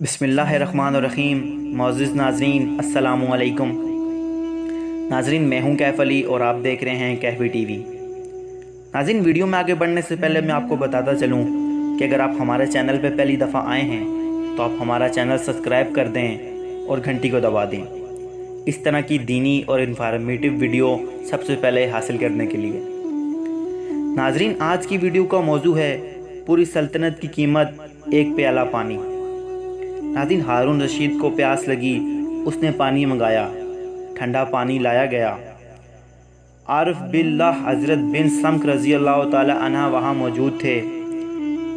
बिस्मिल्लाहिर्रहमानिर्रहीम। मुअज़्ज़िज़ नाज़रीन, अस्सलामु अलैकुम। नाज़रीन, मैं हूं कैफ़ अली और आप देख रहे हैं कैफ़ी टीवी। नाज़रीन, वीडियो में आगे बढ़ने से पहले मैं आपको बताता चलूं कि अगर आप हमारे चैनल पर पहली दफ़ा आए हैं तो आप हमारा चैनल सब्सक्राइब कर दें और घंटी को दबा दें, इस तरह की दीनी और इन्फॉर्मेटिव वीडियो सबसे पहले हासिल करने के लिए। नाज़रीन, आज की वीडियो का मौजू है पूरी सल्तनत की कीमत एक प्याला पानी। नाज़रीन, हारून रशीद को प्यास लगी, उसने पानी मंगाया, ठंडा पानी लाया गया। आरिफ बिल्लाह हज़रत बिन समख रज़ी अल्लाह ताला अन्हा वहाँ मौजूद थे।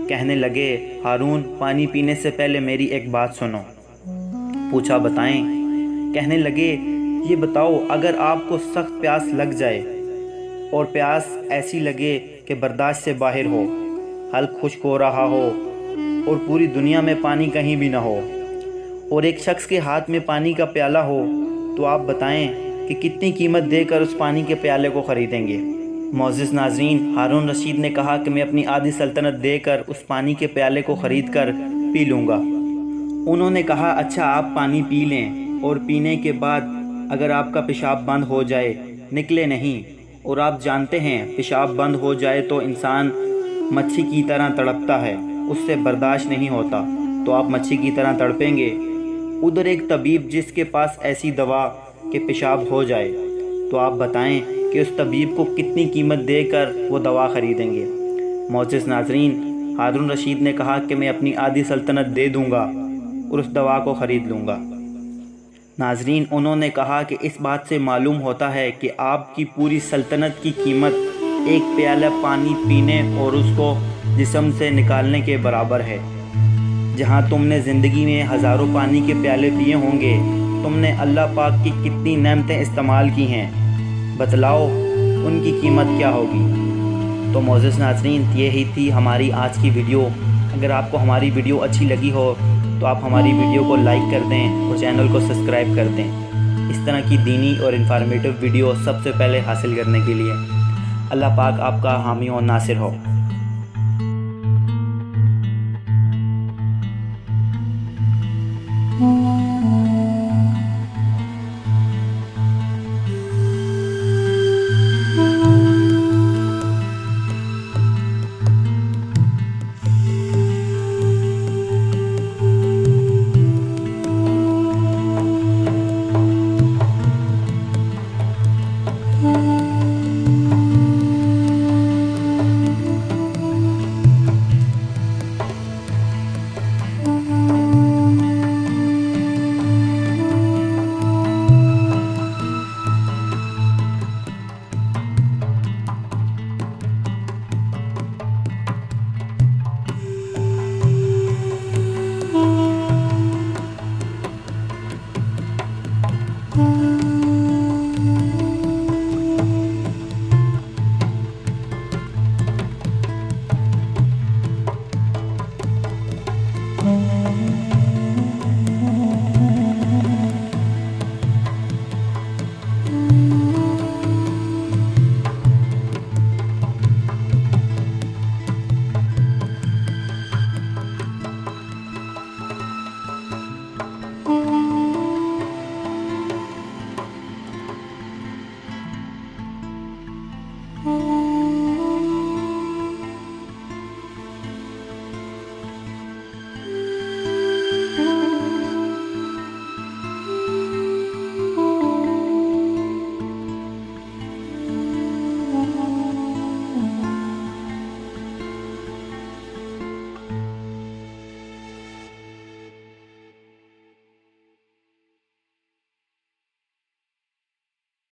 कहने लगे, हारून, पानी पीने से पहले मेरी एक बात सुनो। पूछा, बताएं। कहने लगे, ये बताओ, अगर आपको सख्त प्यास लग जाए और प्यास ऐसी लगे कि बर्दाश्त से बाहर हो, हल्क खुश्क हो रहा हो और पूरी दुनिया में पानी कहीं भी ना हो, और एक शख्स के हाथ में पानी का प्याला हो, तो आप बताएं कि कितनी कीमत देकर उस पानी के प्याले को ख़रीदेंगे। मुअज़्ज़िज़ नाज़रीन, हारून रशीद ने कहा कि मैं अपनी आधी सल्तनत देकर उस पानी के प्याले को ख़रीद कर पी लूँगा। उन्होंने कहा, अच्छा, आप पानी पी लें और पीने के बाद अगर आपका पेशाब बंद हो जाए, निकले नहीं, और आप जानते हैं पेशाब बंद हो जाए तो इंसान मच्छी की तरह तड़पता है, उससे बर्दाश्त नहीं होता, तो आप मच्छी की तरह तड़पेंगे। उधर एक तबीब जिसके पास ऐसी दवा कि पेशाब हो जाए, तो आप बताएं कि उस तबीब को कितनी कीमत देकर वो दवा ख़रीदेंगे। मुअज़्ज़िज़ नाज़रीन, हारून रशीद ने कहा कि मैं अपनी आधी सल्तनत दे दूंगा और उस दवा को ख़रीद लूँगा। नाज़रीन, उन्होंने कहा कि इस बात से मालूम होता है कि आपकी पूरी सल्तनत की कीमत एक प्याला पानी पीने और उसको जिस्म से निकालने के बराबर है। जहाँ तुमने ज़िंदगी में हज़ारों पानी के प्याले पिए होंगे, तुमने अल्लाह पाक की कितनी नेमतें इस्तेमाल की हैं, बतलाओ उनकी कीमत क्या होगी। तो मुअज़्ज़िज़ नाज़रीन, यही थी हमारी आज की वीडियो। अगर आपको हमारी वीडियो अच्छी लगी हो तो आप हमारी वीडियो को लाइक कर दें और चैनल को सब्सक्राइब कर दें, इस तरह की दीनी और इन्फॉर्मेटिव वीडियो सबसे पहले हासिल करने के लिए। अल्लाह पाक आपका हामी और नासिर हो।